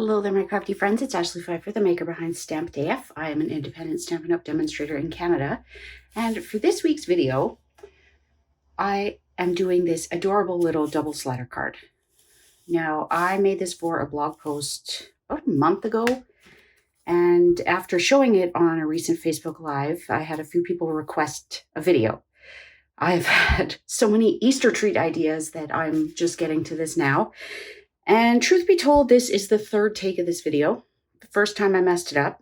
Hello there, my crafty friends. It's Ashley Pfeiffer, the maker behind Stamped AF. I am an independent Stampin' Up! Demonstrator in Canada. And for this week's video, I am doing this adorable little double slider card. Now, I made this for a blog post about a month ago. And after showing it on a recent Facebook Live, I had a few people request a video. I've had so many Easter treat ideas that I'm just getting to this now. And truth be told, this is the third take of this video. The first time I messed it up.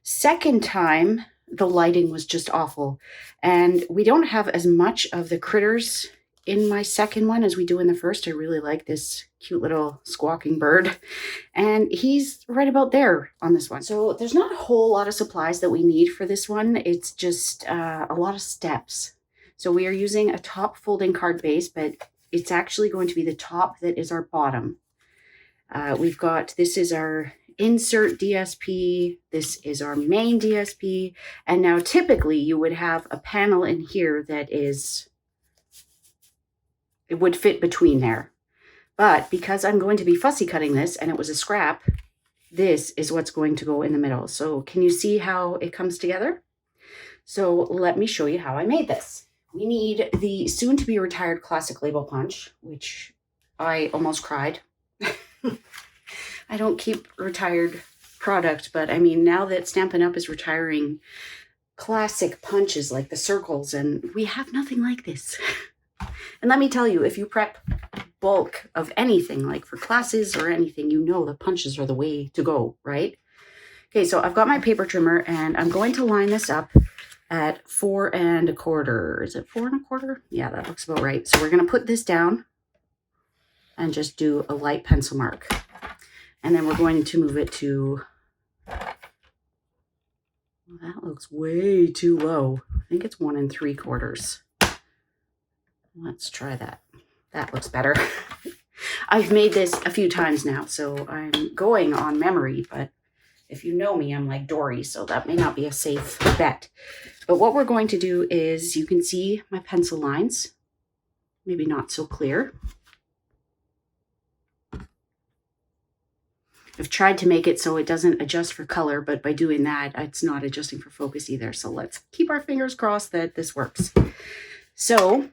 Second time, the lighting was just awful. And we don't have as much of the critters in my second one as we do in the first. I really like this cute little squawking bird. And he's right about there on this one. So there's not a whole lot of supplies that we need for this one. It's just a lot of steps. So we are using a top folding card base, but it's actually going to be the top that is our bottom. We've got, this is our insert DSP, this is our main DSP, and now typically you would have a panel in here that is, it would fit between there. But because I'm going to be fussy cutting this and it was a scrap, this is what's going to go in the middle. So can you see how it comes together? So let me show you how I made this. We need the soon to be retired classic label punch, which I almost cried. I don't keep retired product, but I mean, now that Stampin' Up! Is retiring classic punches like the circles, and we have nothing like this. And let me tell you, if you prep bulk of anything, like for classes or anything, you know the punches are the way to go, right? Okay, so I've got my paper trimmer, and I'm going to line this up at 4 1/4. Is it 4 1/4? Yeah, that looks about right. So we're going to put this down and just do a light pencil mark. And then we're going to move it to, well, that looks way too low. I think it's 1 3/4. Let's try that. That looks better. I've made this a few times now, so I'm going on memory, but if you know me, I'm like Dory, so that may not be a safe bet. But what we're going to do is, you can see my pencil lines, maybe not so clear. I've tried to make it so it doesn't adjust for color, but by doing that, it's not adjusting for focus either. So let's keep our fingers crossed that this works. So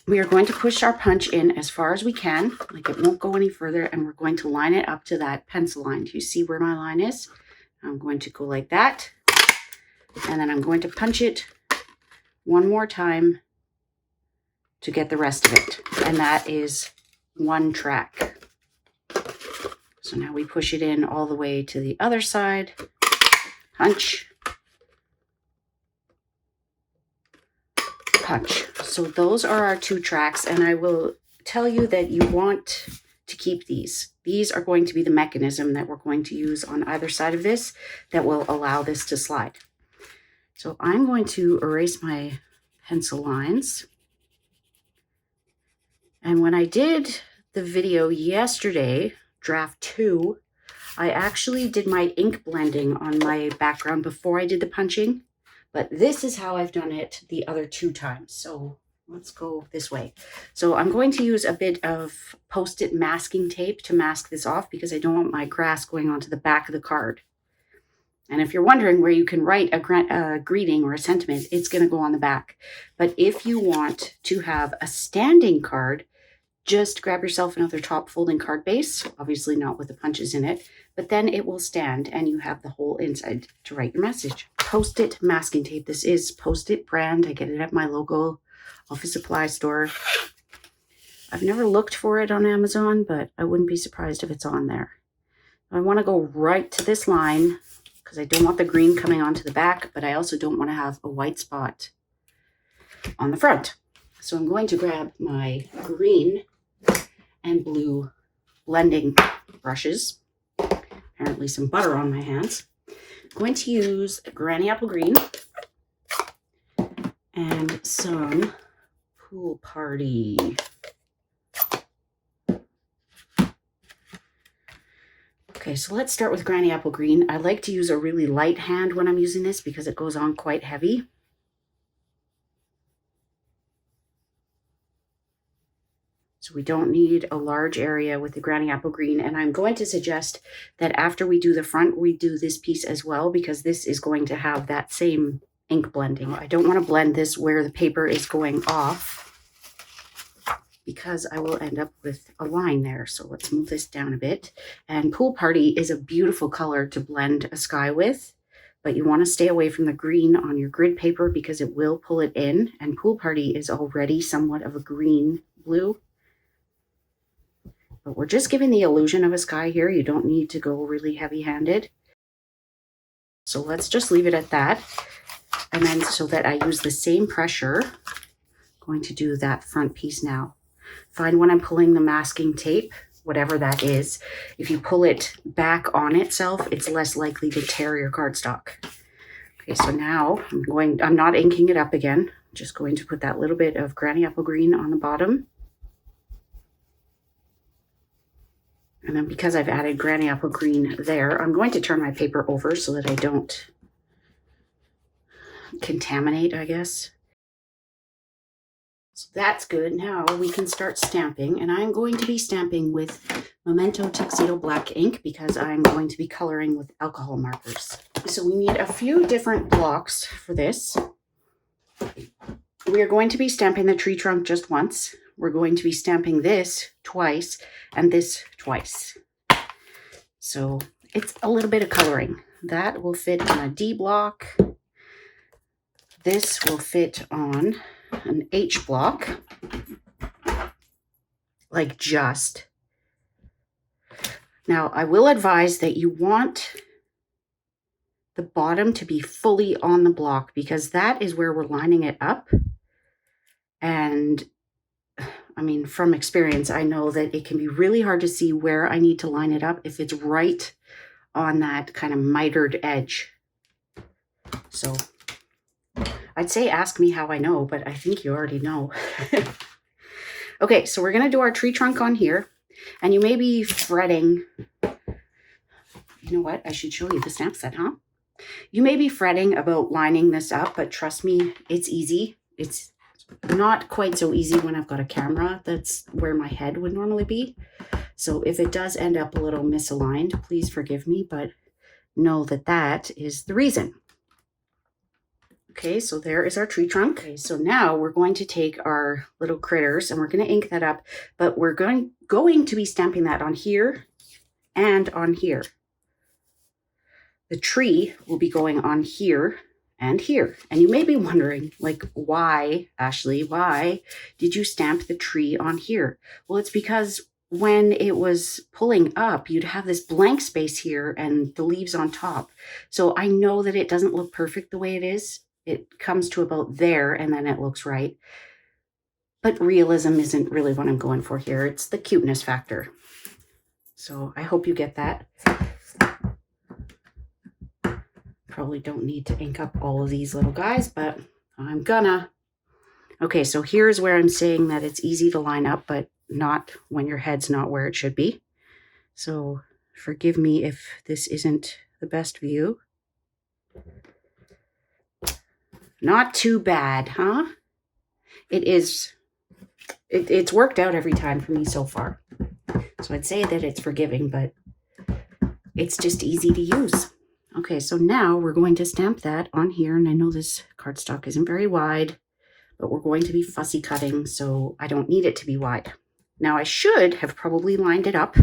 we are going to push our punch in as far as we can, like it won't go any further, and we're going to line it up to that pencil line. Do you see where my line is? I'm going to go like that, and then I'm going to punch it one more time to get the rest of it. And that is one track. So now we push it in all the way to the other side, punch, punch. So those are our 2 tracks, and I will tell you that you want to keep these. These are going to be the mechanism that we're going to use on either side of this that will allow this to slide. So I'm going to erase my pencil lines. And when I did the video yesterday, draft 2, I actually did my ink blending on my background before I did the punching, but this is how I've done it the other 2 times. So let's go this way. So I'm going to use a bit of Post-it masking tape to mask this off because I don't want my grass going onto the back of the card. And if you're wondering where you can write a greeting or a sentiment, it's going to go on the back. But if you want to have a standing card, just grab yourself another top folding card base, obviously not with the punches in it, but then it will stand and you have the whole inside to write your message. Post-it masking tape. This is Post-it brand. I get it at my local office supply store. I've never looked for it on Amazon, but I wouldn't be surprised if it's on there. I want to go right to this line because I don't want the green coming onto the back, but I also don't want to have a white spot on the front. So I'm going to grab my green and blue blending brushes, apparently some butter on my hands. I'm going to use Granny Apple Green and some Pool Party. Okay, so let's start with Granny Apple Green. I like to use a really light hand when I'm using this because it goes on quite heavy. So we don't need a large area with the Granny Apple Green. And I'm going to suggest that after we do the front, we do this piece as well, because this is going to have that same ink blending. I don't want to blend this where the paper is going off, because I will end up with a line there. So let's move this down a bit. And Pool Party is a beautiful color to blend a sky with, but you want to stay away from the green on your grid paper because it will pull it in. And Pool Party is already somewhat of a green blue. But we're just giving the illusion of a sky here. You don't need to go really heavy-handed. So let's just leave it at that. And then so that I use the same pressure, I'm going to do that front piece now. Find when I'm pulling the masking tape, whatever that is, if you pull it back on itself, it's less likely to tear your cardstock. Okay, so now I'm not inking it up again. I'm just going to put that little bit of Granny Apple Green on the bottom. And then because I've added Granny Apple Green there, I'm going to turn my paper over so that I don't contaminate, I guess. So that's good. Now we can start stamping, and I'm going to be stamping with Memento Tuxedo Black ink because I'm going to be coloring with alcohol markers. So we need a few different blocks for this. We are going to be stamping the tree trunk just once. We're going to be stamping this twice and this twice. So it's a little bit of coloring. That will fit on a D block. This will fit on an H block, like just. Now, I will advise that you want the bottom to be fully on the block because that is where we're lining it up. And I mean, from experience, I know that it can be really hard to see where I need to line it up if it's right on that kind of mitered edge. So I'd say ask me how I know, but I think you already know. Okay, so we're going to do our tree trunk on here. And you may be fretting. You know what? I should show you the stamp set, huh? You may be fretting about lining this up, but trust me, it's easy. It's not quite so easy when I've got a camera. That's where my head would normally be. So if it does end up a little misaligned, please forgive me, but know that that is the reason. Okay, so there is our tree trunk. Okay, so now we're going to take our little critters and we're going to ink that up, but we're going to be stamping that on here and on here. The tree will be going on here and here. And you may be wondering, like, why, Ashley, why did you stamp the tree on here? Well, it's because when it was pulling up, you'd have this blank space here and the leaves on top. So I know that it doesn't look perfect the way it is. It comes to about there and then it looks right. But realism isn't really what I'm going for here. It's the cuteness factor. So I hope you get that. Probably don't need to ink up all of these little guys, but I'm gonna. Okay, so here's where I'm saying that it's easy to line up, but not when your head's not where it should be. So forgive me if this isn't the best view. Not too bad, huh? It is. It's worked out every time for me so far. So I'd say that it's forgiving, but it's just easy to use. Okay, so now we're going to stamp that on here. And I know this cardstock isn't very wide, but we're going to be fussy cutting, so I don't need it to be wide. Now I should have probably lined it up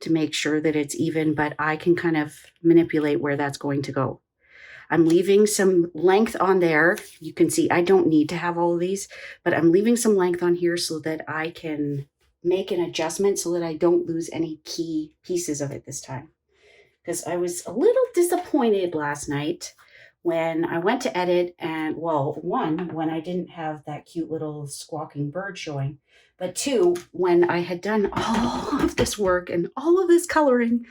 to make sure that it's even, but I can kind of manipulate where that's going to go. I'm leaving some length on there. You can see I don't need to have all of these, but I'm leaving some length on here so that I can make an adjustment so that I don't lose any key pieces of it this time. Because I was a little disappointed last night when I went to edit and, well, one, when I didn't have that cute little squawking bird showing, but two, when I had done all of this work and all of this coloring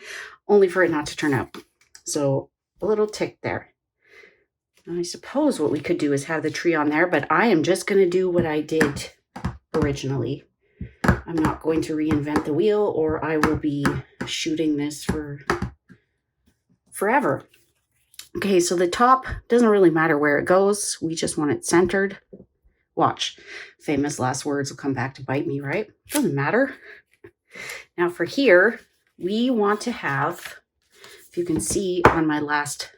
only for it not to turn out. So a little tick there. I suppose what we could do is have the tree on there, but I am just going to do what I did originally. I'm not going to reinvent the wheel or I will be shooting this for forever. Okay, so the top doesn't really matter where it goes. We just want it centered. Watch. Famous last words will come back to bite me, right? Doesn't matter. Now for here, we want to have, if you can see on my last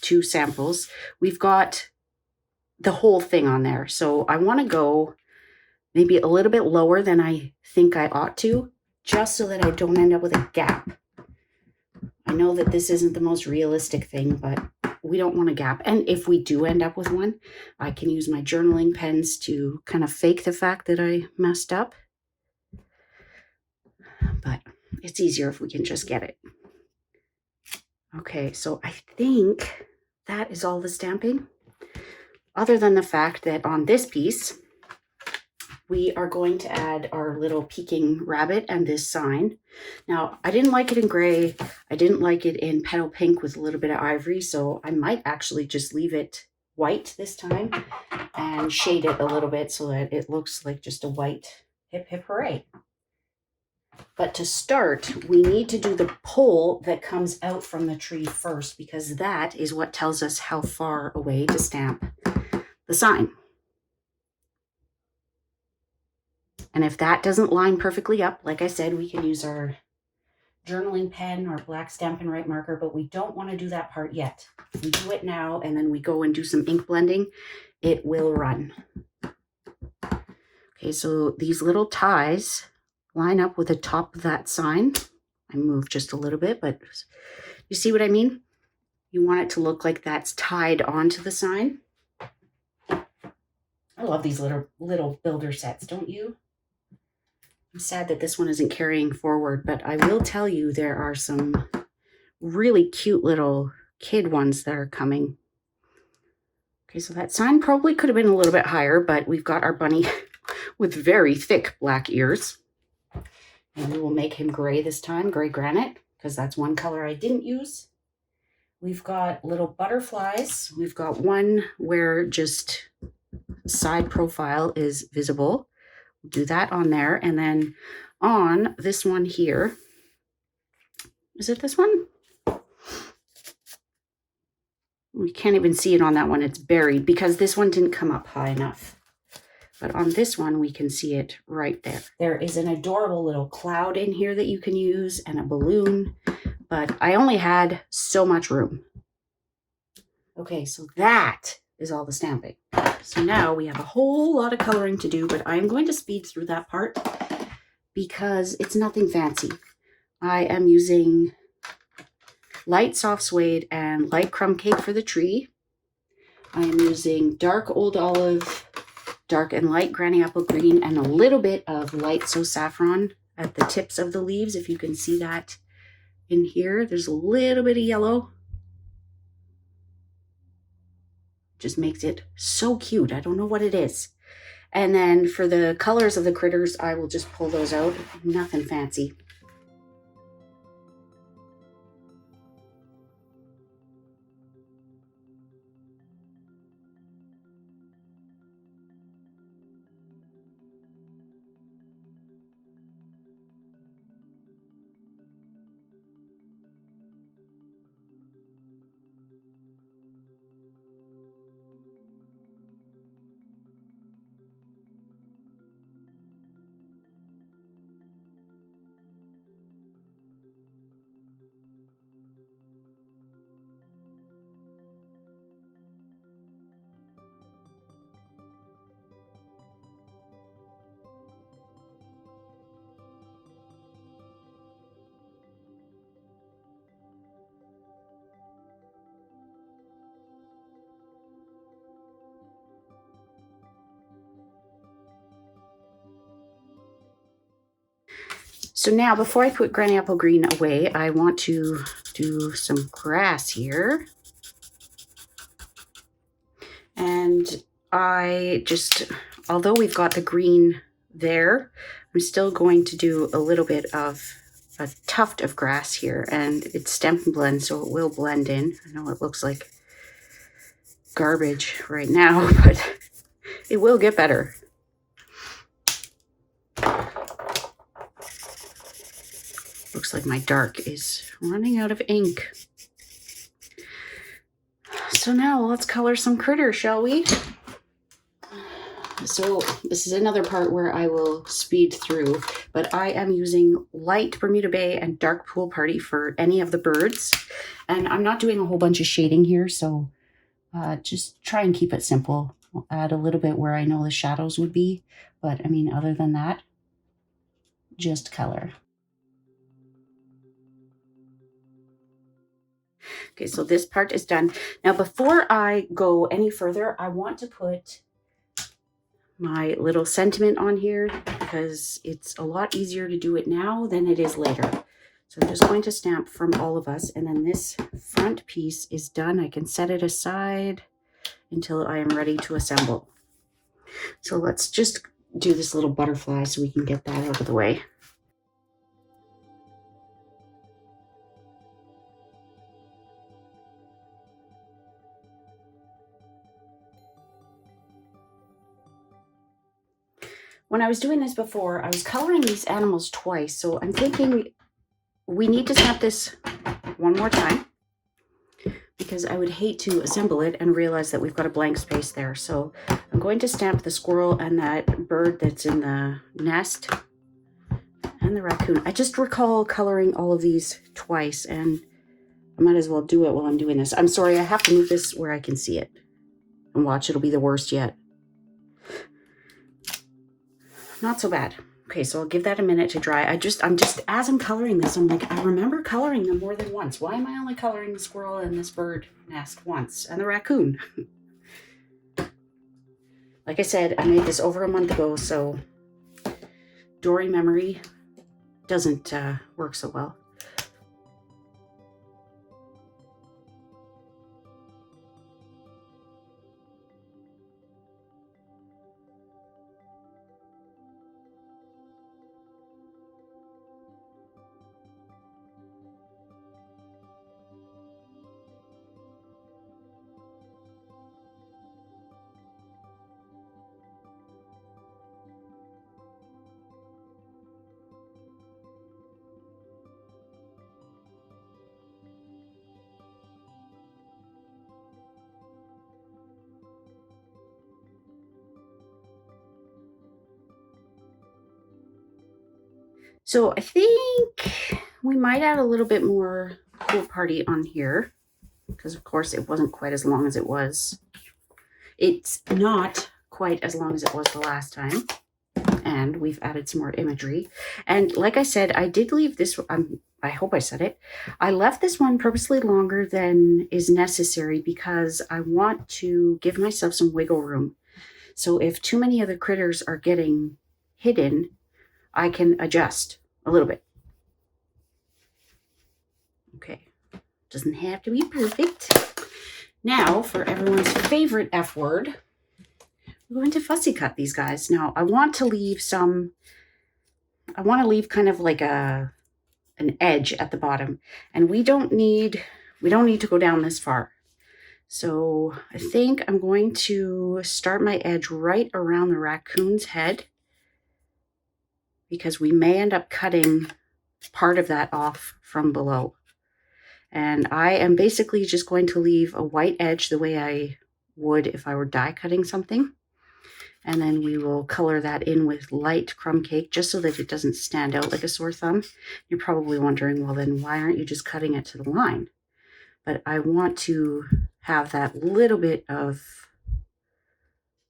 2 samples, we've got the whole thing on there. So I want to go maybe a little bit lower than I think I ought to, just so that I don't end up with a gap. I know that this isn't the most realistic thing, but we don't want a gap. And if we do end up with one, I can use my journaling pens to kind of fake the fact that I messed up. But it's easier if we can just get it. Okay, so I think that is all the stamping. Other than the fact that on this piece, we are going to add our little peeking rabbit and this sign. Now, I didn't like it in gray. I didn't like it in petal pink with a little bit of ivory, so I might actually just leave it white this time and shade it a little bit so that it looks like just a white hip hip hooray. But to start, we need to do the pole that comes out from the tree first, because that is what tells us how far away to stamp the sign. And if that doesn't line perfectly up, like I said, we can use our journaling pen or black Stampin' Write marker, but we don't want to do that part yet. If we do it now and then we go and do some ink blending, it will run. Okay, so these little ties line up with the top of that sign. I moved just a little bit, but you see what I mean? You want it to look like that's tied onto the sign. I love these little builder sets, don't you? I'm sad that this one isn't carrying forward, but I will tell you there are some really cute little kid ones that are coming. Okay, so that sign probably could have been a little bit higher, but we've got our bunny with very thick black ears. And we will make him gray this time, gray granite, because that's one color I didn't use. We've got little butterflies. We've got one where just side profile is visible. We'll do that on there. And then on this one here, is it this one? We can't even see it on that one. It's buried because this one didn't come up high enough. But on this one, we can see it right there. There is an adorable little cloud in here that you can use and a balloon, but I only had so much room. Okay, so that is all the stamping. So now we have a whole lot of coloring to do, but I'm going to speed through that part because it's nothing fancy. I am using light soft suede and light crumb cake for the tree. I am using dark old olive, dark and light granny apple green, and a little bit of light so saffron at the tips of the leaves. If you can see that in here, there's a little bit of yellow. Just makes it so cute. I don't know what it is. And then for the colors of the critters, I will just pull those out. Nothing fancy. So now before I put granny apple green away, I want to do some grass here. And I just, although we've got the green there, I'm still going to do a little bit of a tuft of grass here, and it's Stampin' Blend, so it will blend in. I know it looks like garbage right now, but it will get better. Looks like my dark is running out of ink. So now let's color some critters, shall we? So this is another part where I will speed through, but I am using light Bermuda Bay and dark Pool Party for any of the birds. And I'm not doing a whole bunch of shading here, so just try and keep it simple. I'll add a little bit where I know the shadows would be, but I mean, other than that, just color. Okay, so this part is done. Now, before I go any further, I want to put my little sentiment on here because it's a lot easier to do it now than it is later. So I'm just going to stamp from all of us, and then this front piece is done. I can set it aside until I am ready to assemble. So let's just do this little butterfly so we can get that out of the way. When I was doing this before, I was coloring these animals twice, so I'm thinking we need to stamp this one more time because I would hate to assemble it and realize that we've got a blank space there. So I'm going to stamp the squirrel and that bird that's in the nest and the raccoon. I just recall coloring all of these twice, and I might as well do it while I'm doing this. I'm sorry, I have to move this where I can see it. And watch, it'll be the worst yet. Not so bad. Okay, so I'll give that a minute to dry. I'm just, as I'm coloring this, I'm like, I remember coloring them more than once. Why am I only coloring the squirrel and this bird nest once? And the raccoon. Like I said, I made this over a month ago, so Dory memory doesn't work so well. So I think we might add a little bit more Pool Party on here because, of course, it wasn't quite as long as it was. It's not quite as long as it was the last time. And we've added some more imagery. And like I said, I did leave this, I hope I said it. I left this one purposely longer than is necessary because I want to give myself some wiggle room. So if too many other critters are getting hidden, I can adjust a little bit. Okay, doesn't have to be perfect. Now for everyone's favorite F word, we're going to fussy cut these guys. Now I want to leave some, I want to leave kind of like an edge at the bottom, and we don't need to go down this far. So I think I'm going to start my edge right around the raccoon's head because we may end up cutting part of that off from below. And I am basically just going to leave a white edge the way I would if I were die cutting something. And then we will color that in with light crumb cake just so that it doesn't stand out like a sore thumb. You're probably wondering, well, then why aren't you just cutting it to the line? But I want to have that little bit of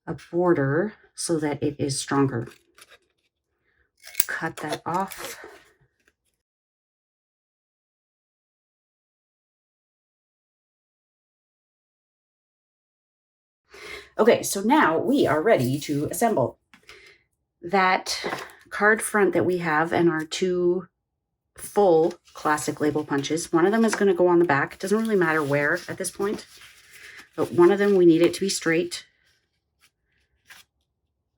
a border so that it is stronger. Cut that off. Okay, so now we are ready to assemble. That card front that we have and our two full classic label punches, one of them is going to go on the back. It doesn't really matter where at this point, but one of them we need it to be straight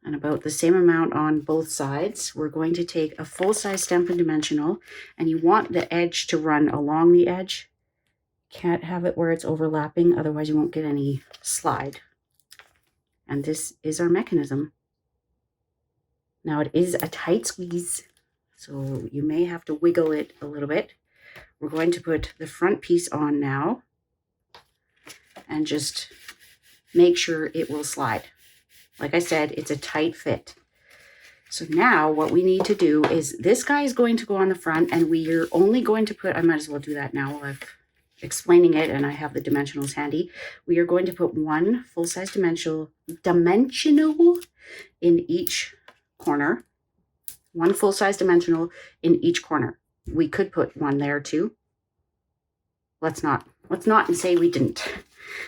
and about the same amount on both sides. We're going to take a full-size Stampin' Dimensional, and you want the edge to run along the edge. Can't have it where it's overlapping, otherwise you won't get any slide. And this is our mechanism. Now it is a tight squeeze, so you may have to wiggle it a little bit. We're going to put the front piece on now and just make sure it will slide. Like I said, it's a tight fit. So now what we need to do is this guy is going to go on the front, and we are only going to put, I might as well do that now while I'm explaining it and I have the dimensionals handy. We are going to put one full-size dimensional in each corner. One full-size dimensional in each corner. We could put one there too. Let's not and say we didn't.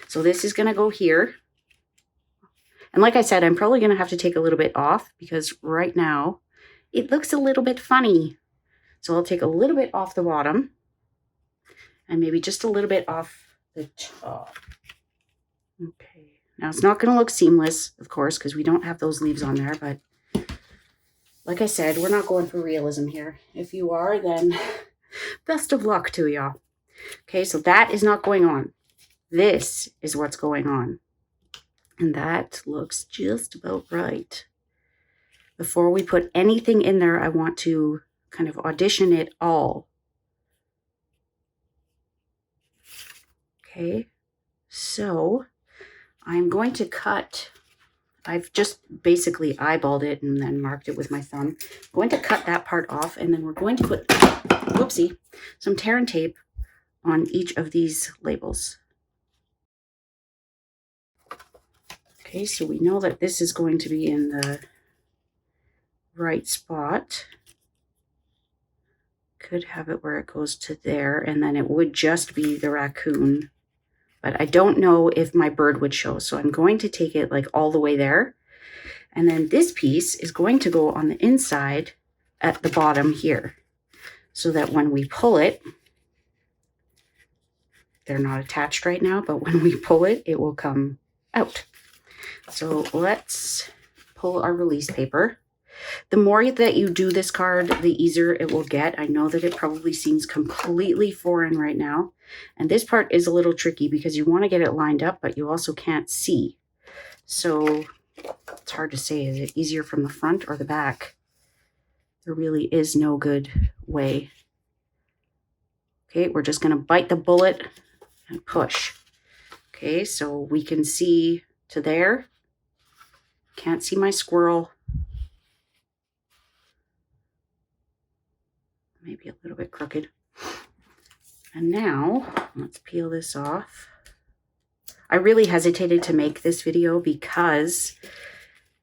So this is going to go here. And like I said, I'm probably going to have to take a little bit off because right now it looks a little bit funny. So I'll take a little bit off the bottom and maybe just a little bit off the top. Okay. Now it's not going to look seamless, of course, because we don't have those leaves on there. But like I said, we're not going for realism here. If you are, then best of luck to y'all. Okay, so that is not going on. This is what's going on. And that looks just about right. Before we put anything in there, I want to kind of audition it all. Okay, so I'm going to cut. I've just basically eyeballed it and then marked it with my thumb. I'm going to cut that part off, and then we're going to put, whoopsie, some tear and tape on each of these labels. Okay, so we know that this is going to be in the right spot. Could have it where it goes to there, and then it would just be the raccoon. But I don't know if my bird would show, so I'm going to take it like all the way there. And then this piece is going to go on the inside at the bottom here, so that when we pull it, they're not attached right now, but when we pull it, it will come out. So let's pull our release paper. The more that you do this card, the easier it will get. I know that it probably seems completely foreign right now. And this part is a little tricky because you want to get it lined up, but you also can't see. So it's hard to say. Is it easier from the front or the back? There really is no good way. Okay, we're just going to bite the bullet and push. Okay, so we can see to there. Can't see my squirrel. Maybe a little bit crooked. And now let's peel this off. I really hesitated to make this video because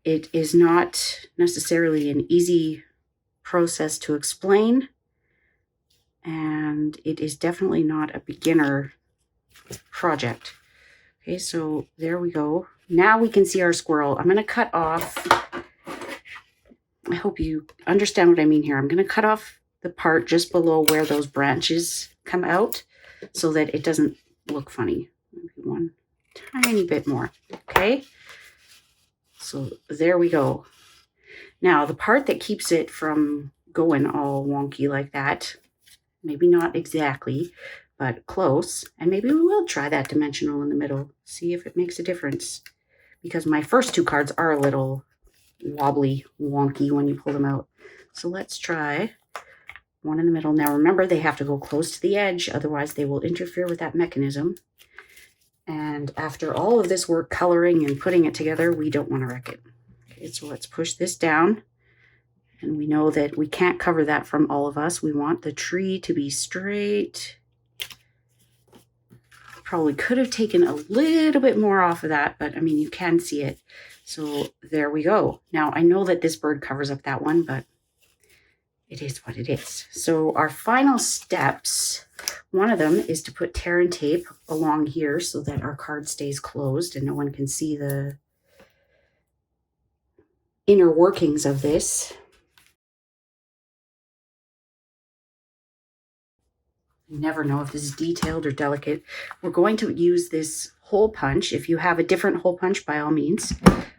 it is not necessarily an easy process to explain, and it is definitely not a beginner project. Okay, so there we go. Now we can see our squirrel. I'm going to cut off. I hope you understand what I mean here. I'm going to cut off the part just below where those branches come out so that it doesn't look funny. Maybe one tiny bit more. Okay, so there we go. Now the part that keeps it from going all wonky like that, maybe not exactly, but close, and maybe we will try that dimensional in the middle, see if it makes a difference, because my first two cards are a little wobbly, wonky when you pull them out. So let's try one in the middle. Now remember, they have to go close to the edge, otherwise they will interfere with that mechanism. And after all of this work coloring and putting it together, we don't want to wreck it. Okay, so let's push this down. And we know that we can't cover that from all of us. We want the tree to be straight. Probably could have taken a little bit more off of that, but I mean, you can see it. So there we go. Now I know that this bird covers up that one, but it is what it is. So our final steps, one of them is to put tear and tape along here so that our card stays closed and no one can see the inner workings of this. You never know if this is detailed or delicate. We're going to use this hole punch. If you have a different hole punch, by all means.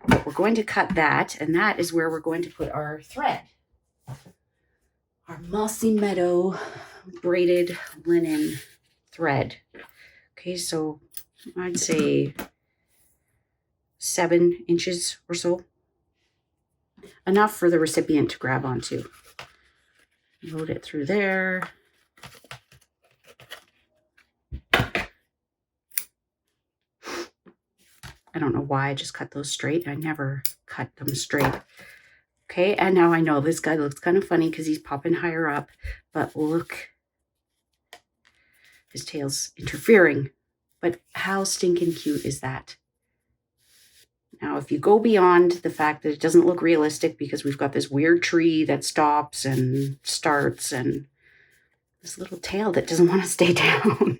But we're going to cut that, and that is where we're going to put our thread. Our mossy meadow braided linen thread. Okay, so I'd say 7 inches or so. Enough for the recipient to grab onto. Load it through there. I don't know why I just cut those straight. I never cut them straight. Okay, and now I know this guy looks kind of funny because he's popping higher up, but look, his tail's interfering. But how stinking cute is that? Now, if you go beyond the fact that it doesn't look realistic because we've got this weird tree that stops and starts and this little tail that doesn't want to stay down.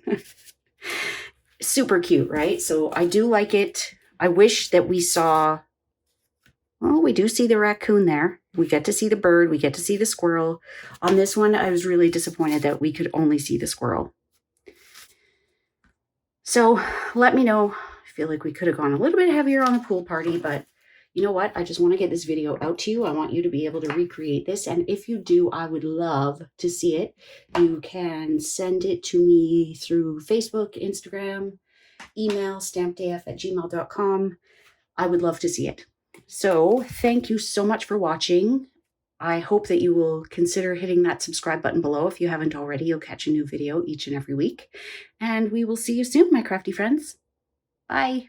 Super cute, right? So I do like it. I wish that we saw, well, we do see the raccoon there. We get to see the bird. We get to see the squirrel. On this one, I was really disappointed that we could only see the squirrel. So let me know. I feel like we could have gone a little bit heavier on the pool party, but you know what? I just want to get this video out to you. I want you to be able to recreate this. And if you do, I would love to see it. You can send it to me through Facebook, Instagram, email, stampedaf@gmail.com. I would love to see it. So thank you so much for watching. I hope that you will consider hitting that subscribe button below. If you haven't already, you'll catch a new video each and every week. And we will see you soon, my crafty friends. Bye.